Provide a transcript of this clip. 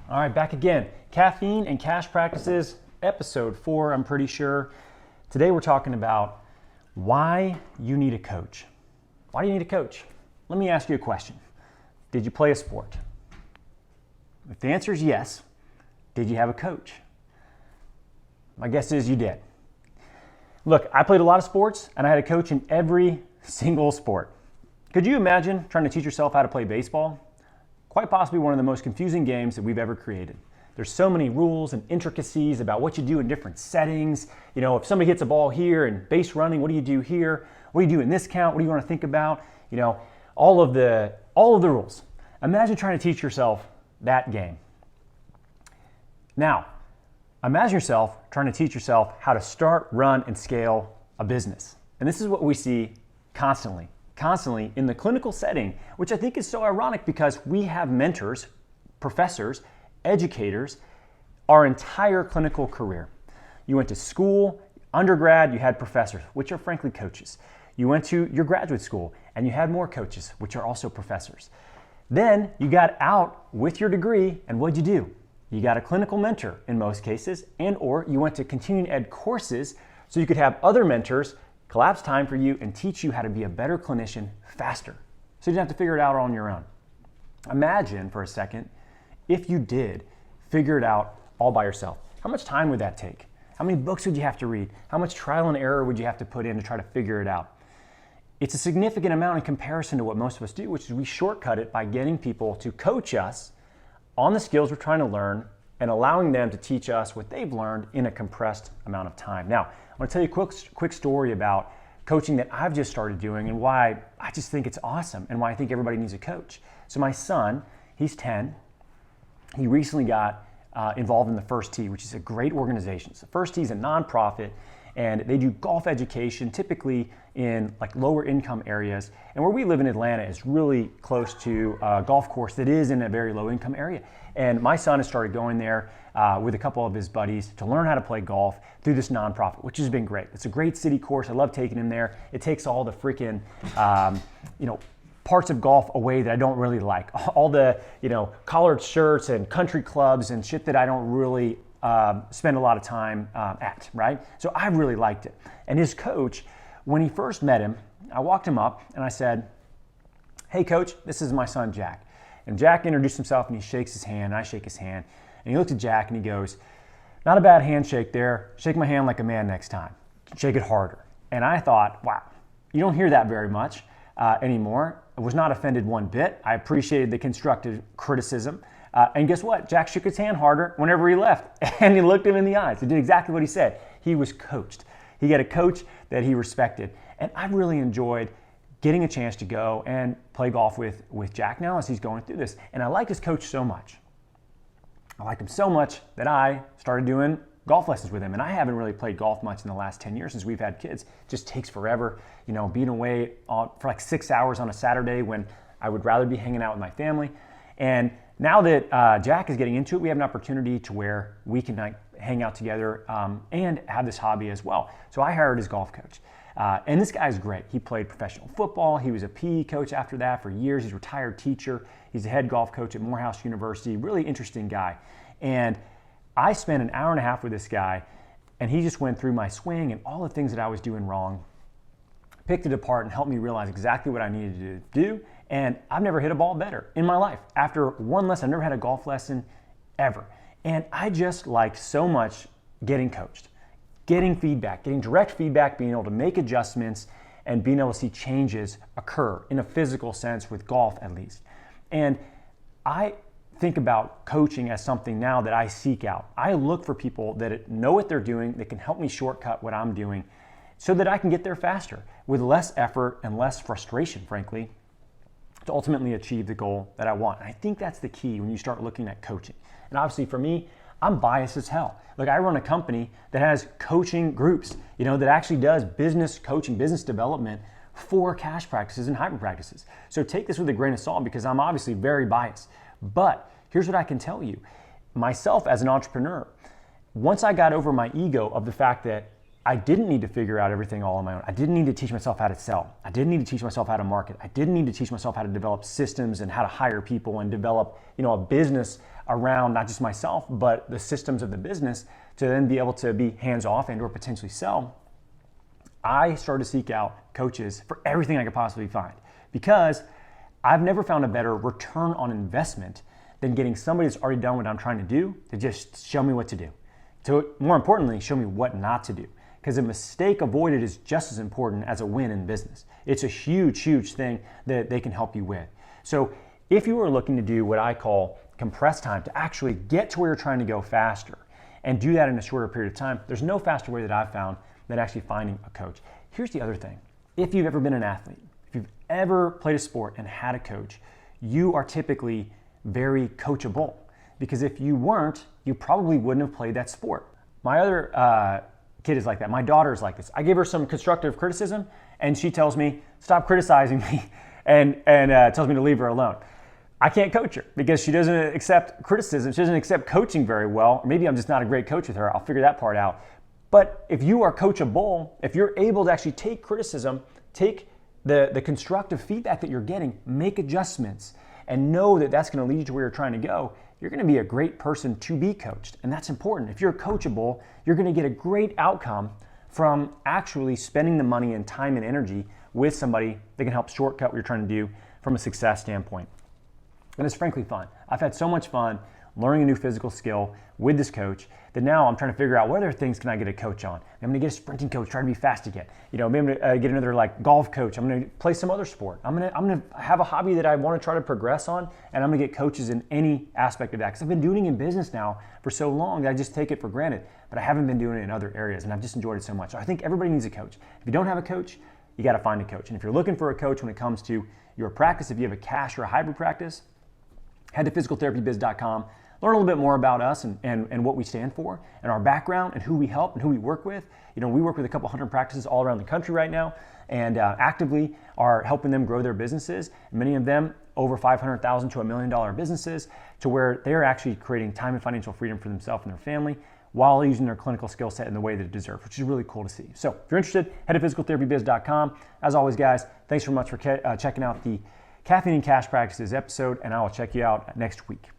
All right, back again. Caffeine and cash practices, episode 4, I'm pretty sure. Today we're talking about why you need a coach. Why do you need a coach? Let me ask you a question. Did you play a sport? If the answer is yes, did you have a coach? My guess is you did. Look, I played a lot of sports and I had a coach in every single sport. Could you imagine trying to teach yourself how to play baseball? Quite possibly one of the most confusing games that we've ever created. There's so many rules and intricacies about what you do in different settings. You know, if somebody hits a ball here and base running, what do you do here? What do you do in this count? What do you want to think about? You know, all of the rules. Imagine trying to teach yourself that game. Now, imagine yourself trying to teach yourself how to start, run, and scale a business. And this is what we see constantly in the clinical setting, which I think is so ironic because we have mentors, professors, educators, our entire clinical career. You went to school, undergrad, you had professors, which are frankly coaches. You went to your graduate school and you had more coaches, which are also professors. Then you got out with your degree, and what'd you do? You got a clinical mentor in most cases, and or you went to continuing ed courses so you could have other mentors collapse time for you and teach you how to be a better clinician faster. So you didn't have to figure it out on your own. Imagine for a second if you did figure it out all by yourself. How much time would that take? How many books would you have to read? How much trial and error would you have to put in to try to figure it out? It's a significant amount in comparison to what most of us do, which is we shortcut it by getting people to coach us on the skills we're trying to learn and allowing them to teach us what they've learned in a compressed amount of time. Now, I want to tell you a quick story about coaching that I've just started doing and why I just think it's awesome and why I think everybody needs a coach. So my son, he's 10. He recently got involved in the First Tee, which is a great organization. So First Tee is a nonprofit, and they do golf education, typically in like lower income areas. And where we live in Atlanta is really close to a golf course that is in a very low income area. And my son has started going there with a couple of his buddies to learn how to play golf through this nonprofit, which has been great. It's a great city course. I love taking him there. It takes all the freaking, parts of golf away that I don't really like. All the, collared shirts and country clubs and shit that I don't really spend a lot of time at, right? So I really liked it. And his coach, when he first met him, I walked him up and I said, "Hey coach, this is my son Jack." And Jack introduced himself and he shakes his hand and I shake his hand. And he looked at Jack and he goes, "Not a bad handshake there. Shake my hand like a man next time. Shake it harder." And I thought, wow, you don't hear that very much anymore. I was not offended one bit. I appreciated the constructive criticism. And guess what? Jack shook his hand harder whenever he left. And he looked him in the eyes. He did exactly what he said. He was coached. He got a coach that he respected. And I really enjoyed getting a chance to go and play golf with Jack now as he's going through this. And I liked his coach so much. I liked him so much that I started doing golf lessons with him. And I haven't really played golf much in the last 10 years since we've had kids. It just takes forever, being away for like 6 hours on a Saturday when I would rather be hanging out with my family. And now that Jack is getting into it, we have an opportunity to where we can hang out together and have this hobby as well. So I hired his golf coach. And this guy's great. He played professional football. He was a PE coach after that for years. He's a retired teacher. He's a head golf coach at Morehouse University. Really interesting guy. And I spent an hour and a half with this guy, and he just went through my swing and all the things that I was doing wrong, picked it apart and helped me realize exactly what I needed to do. And I've never hit a ball better in my life. After one lesson, I've never had a golf lesson ever. And I just liked so much getting coached, getting feedback, getting direct feedback, being able to make adjustments and being able to see changes occur in a physical sense with golf at least. And I think about coaching as something now that I seek out. I look for people that know what they're doing, that can help me shortcut what I'm doing so that I can get there faster with less effort and less frustration, frankly, to ultimately achieve the goal that I want. And I think that's the key when you start looking at coaching. And obviously for me, I'm biased as hell. Like I run a company that has coaching groups, that actually does business coaching, business development for cash practices and hybrid practices. So take this with a grain of salt because I'm obviously very biased. But here's what I can tell you. Myself as an entrepreneur, once I got over my ego of the fact that I didn't need to figure out everything all on my own. I didn't need to teach myself how to sell. I didn't need to teach myself how to market. I didn't need to teach myself how to develop systems and how to hire people and develop, a business around not just myself, but the systems of the business to then be able to be hands-off and or potentially sell. I started to seek out coaches for everything I could possibly find because I've never found a better return on investment than getting somebody that's already done what I'm trying to do to just show me what to do. To more importantly, show me what not to do. Because a mistake avoided is just as important as a win in business. It's a huge, huge thing that they can help you with. So if you are looking to do what I call compressed time to actually get to where you're trying to go faster and do that in a shorter period of time, there's no faster way that I've found than actually finding a coach. Here's the other thing. If you've ever been an athlete, if you've ever played a sport and had a coach, you are typically very coachable. Because if you weren't, you probably wouldn't have played that sport. My other kid is like that. My daughter is like this. I give her some constructive criticism and she tells me, stop criticizing me and tells me to leave her alone. I can't coach her because she doesn't accept criticism. She doesn't accept coaching very well. Or maybe I'm just not a great coach with her. I'll figure that part out. But if you are coachable, if you're able to actually take criticism, take the constructive feedback that you're getting, make adjustments, and know that that's going to lead you to where you're trying to go, you're going to be a great person to be coached. And that's important. If you're coachable, you're going to get a great outcome from actually spending the money and time and energy with somebody that can help shortcut what you're trying to do from a success standpoint. And it's frankly fun. I've had so much fun learning a new physical skill with this coach that now I'm trying to figure out what other things can I get a coach on. I'm going to get a sprinting coach, try to be fast again. Maybe I'm going to get another golf coach. I'm going to play some other sport. I'm going to have a hobby that I want to try to progress on, and I'm going to get coaches in any aspect of that because I've been doing it in business now for so long that I just take it for granted, but I haven't been doing it in other areas, and I've just enjoyed it so much. So I think everybody needs a coach. If you don't have a coach, you got to find a coach. And if you're looking for a coach when it comes to your practice, if you have a cash or a hybrid practice, head to physicaltherapybiz.com. Learn a little bit more about us and what we stand for and our background and who we help and who we work with. We work with a couple hundred practices all around the country right now and actively are helping them grow their businesses. Many of them over $500,000 to $1 million businesses to where they're actually creating time and financial freedom for themselves and their family while using their clinical skill set in the way that it deserves, which is really cool to see. So if you're interested, head to physicaltherapybiz.com. As always, guys, thanks very much for checking out the Caffeine and Cash Practices episode, and I will check you out next week.